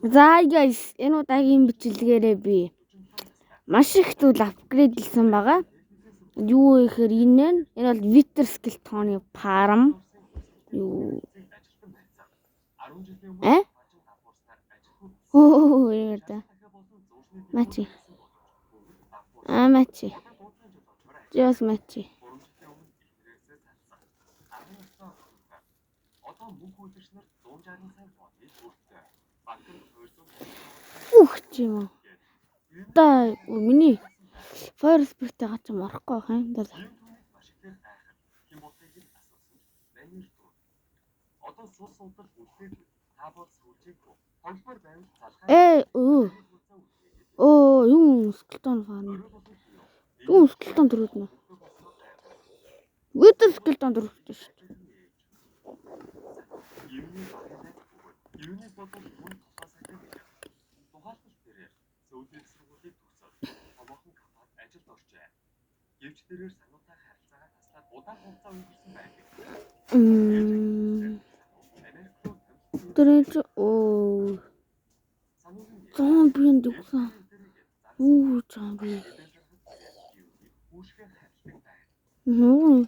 За guys, энэ удаагийн бичлэгээрээ би маш их зүйл апгрейдлсэн байгаа. Юу вэ гэхээр энэ бол Wither Skeleton-ы farm. Юу? Оо, яа. Мачи. Мачи. Just мачи. Ух чим. Та миний Fire Spirit-тэй гач морохгүй байх юм даа. Юу Skeleton farm. Юу Skeleton дөрөв нэ. Wither Skeleton дөрөвтэй шүү дээ. Тэрэж зомбинд өгсөн. Зомби. Юу.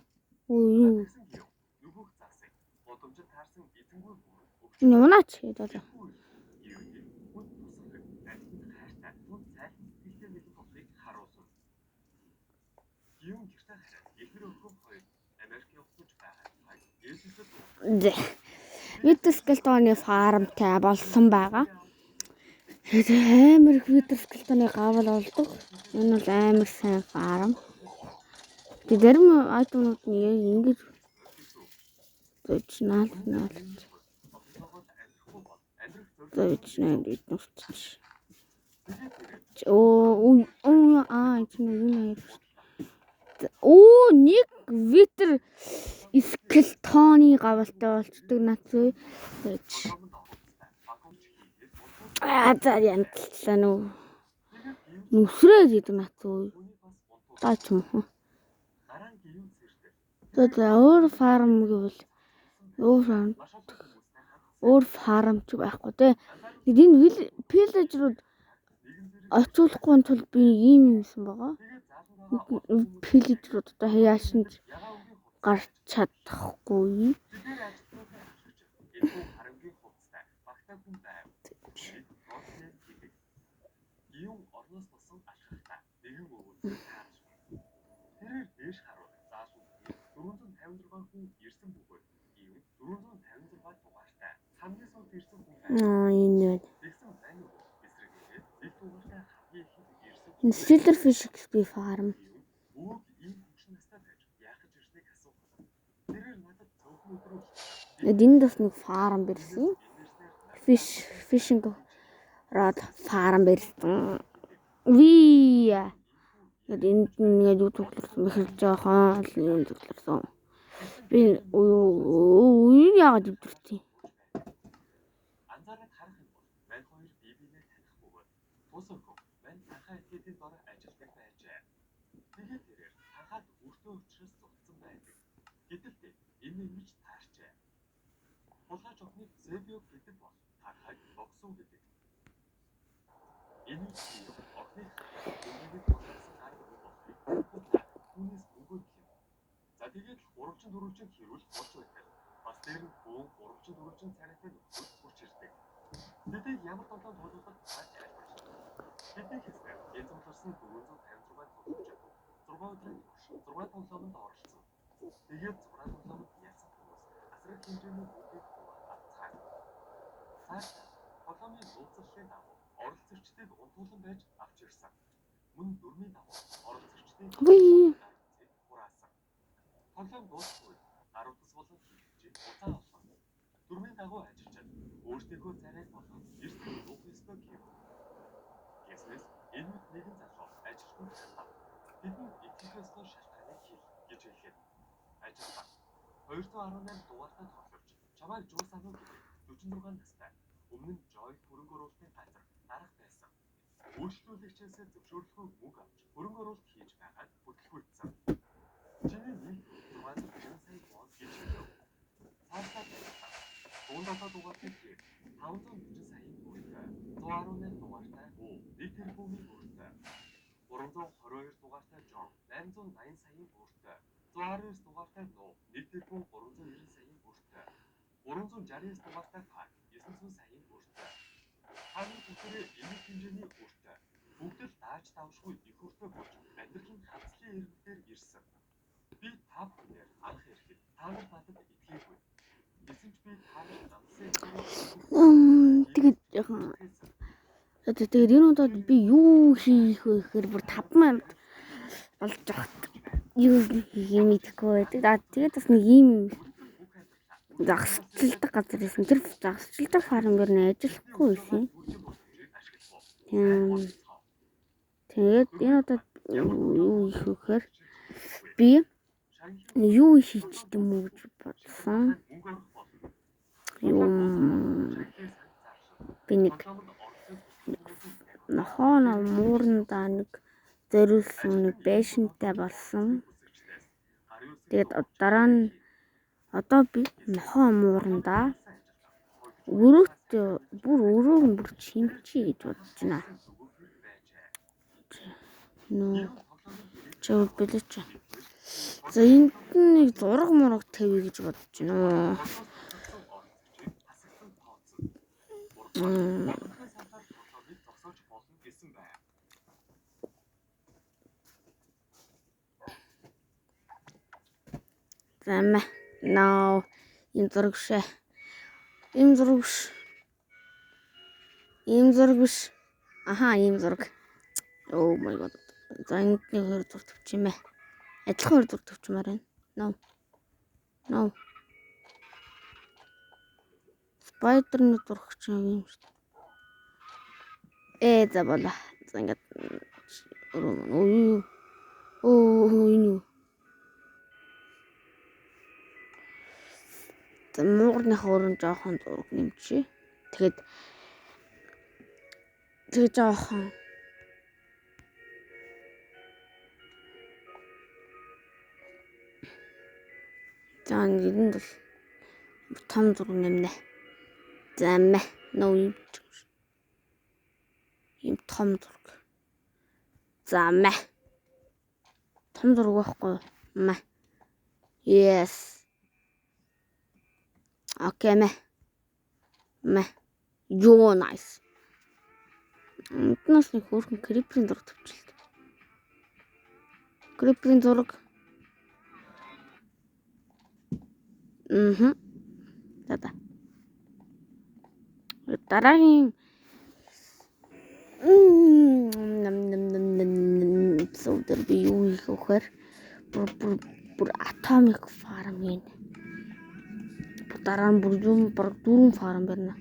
Нунаач гэдэг. Wither Skeleton-ы farmтай болсон байгаа. Амар их Wither Skeleton-ы гавал болдог. Энэ бол амар сайн farm. Тэгээд зарим айтемнууд нь яг ингэж зочнал. Зочнал иднэрч. Нэг Wither Skeleton-ы гавалтай болчдөг нацгүй. За янталчлаа нүү. Нүсрээ гэдэг нацгүй. Таач юм. За өөр фарм гэвэл өөр фарм ч байхгүй те. Энэ виллежрууд очуулахгүй тул би ийм юмсан байгаа. Виллежрууд одоо хаяашинч гарч чадахгүй. Энэ Silverfish XP farm. Энд бас нэг farm бэрсэн. Fishing rod farm бэрсэн. Энд нэг юу төглөрсөн бэхэр жоохон юм төглөрсөн. Би яагаад өвдөртий. Тэгээд урагчин дөрвөлжин хэрүүл болж байдаг. Бас дээр нь бөөн урагчин дөрвөлжин царайтай нөхөд хурч ирдэг. Тэдийг ямар тоглоом тоглоход тайлбарлаж байна. Тэдний хэсгээр янзлуулсан 456 тоглогч 6 өдрийн турш 6 тоглоомонд оролцсон. Тэгээд 6 тоглоомод ялсан хүмүүс асрах хэмжээний бүгдийг хуваалцаад цааш тоглоомын нууцлалын дагуу оролцогчдыг унтуулан байж авч ирсэн. Мөн дөрмийн дагуу оролцогчдыг хураасан. Тоглоом дуусгүй 10 тус болон хийгчид уцаа авсан. Дөрмийн дагуу ажиллаж өөрсдийнхөө царайг болгон эрсдэл нуух ёстой гэв. Гэснээс энэ нэгэн залуу ажилтнууд хандав. Тэдэнд итгэхээс шалтгааныг хэл гэж хэлэхэд ажилтан 218 дугаартай тоглож чамайг жуусаануу гэдэг 46 настай өмнө нь Joy хөрөнгө оруулалтын газар дарах байсан. Үйлчлүүлэгчээс зөвшөөрлөгүй мөнгө авч хөрөнгө оруулалт хийж байгааг бүтлгүүлсэн. Чиний нэг 640 сая вон гэж хэлв. Цаашдаа дундаа дугаартай 540 сая мөнгөтэй 118 дугаартай Уу нийт тэрбумын бүртэй 322 дугаартай Жон 880 саяын бүртэй 119 дугаартай Нуу нийт тэрбум 390 саяын бүртэй 369 дугаартай Пак 900 саяын бүртэй хааны бүхрээ энэ хэмжээний бүртэй бүгд л дааж давшгүй их хүртэй болж амьдралын хацлын иргэнээр ирсэн. Би та бүхнээр анх ирэхэд та нар надад итгээгүй. Гэсэн ч би та нар намсан тэгээд яхан тэгээд энэ удаад би юу хийх вэ гэхээр бүр 5 минут болж байгаа. Юу хийх мэдэхгүй байдаг. Тэгээд бас нэг ийм загсчилдаг газар байсан. Тэр загсчилдаг фармер нь ажиллахгүй байсан. Тэгээд энэ удаад юу хийх вэ гэхээр би юу хийчих юм уу гэж бодсон. Би нэг нохооно муурандаа нэг зориулсан нэг байшинтай болсон. Тэгээд дараа нь одоо би нохоо муурандаа бүр чимчий гэж бодож байна. Чөв бэлэж. За энд нэг зураг мураг тавья гэж бодож байна. Замаа. Ноо энэ зураг шээ. Ийм зураг. Аха, ийм зураг. Oh my god. За энд нэг хоёр зураг тавьчих юм бэ. Адилхан хоёр зураг тавьчмаар байна. No. Спайдерны зураг ч юм шүү дээ. За болоо. За ингээд энэ муурны хоорон жоохон зураг нэмчихье. Тэгээд жоохон за нэгэнд бол том зураг нэмнэ. За нөө ийм том зураг. За том зураг байхгүй. Yes. Okay, You're nice. Энэс нэг хөөрхөн криперийн зураг тавьчихлаа. Криперийн зураг. За. Дараагийн эпизодээр би юу хийх вэ? Бүр atomic farm юм. Дараа нь бүр 4 фарм барина.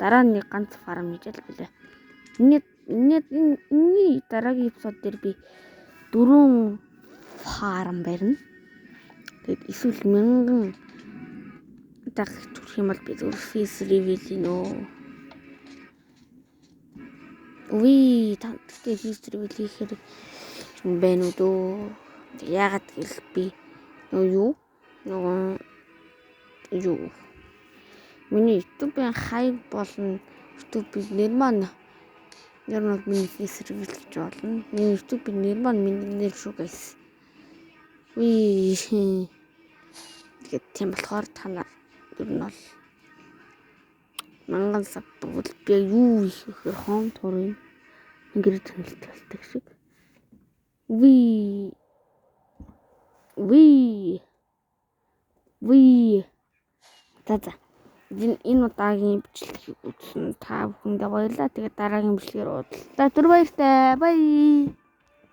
Дараа нь нэг ганц фарм хийж л билээ. Энэний дараагийн эпизод дээр би 4 фарм барина. Тэгээд эсвэл 1000 дахь төрөх юм бол би зөв фейс ревил нөө. Тэгтээ фейс ревил хийхээр юм байна уу дөө. Яагаад гэвэл би миний YouTube-ийн хайг болон YouTube-ийн нэр маань ер нь миний фейс ревил гэж болно. Миний YouTube-ийн нэр маань миний нэр шүү guys. Тэгээд тийм болохоор та нар ер нь бол 1000 саб бол би юу хийх вэ? Хоом турын ингээд тэнэлтэлдэг шиг. За. Энэ удаагийн бичлэгийг үзсэн та бүхэндээ баярлалаа. Тэгээд дараагийн бичлэгээр уулзлаа. Түр баяртай. Бай.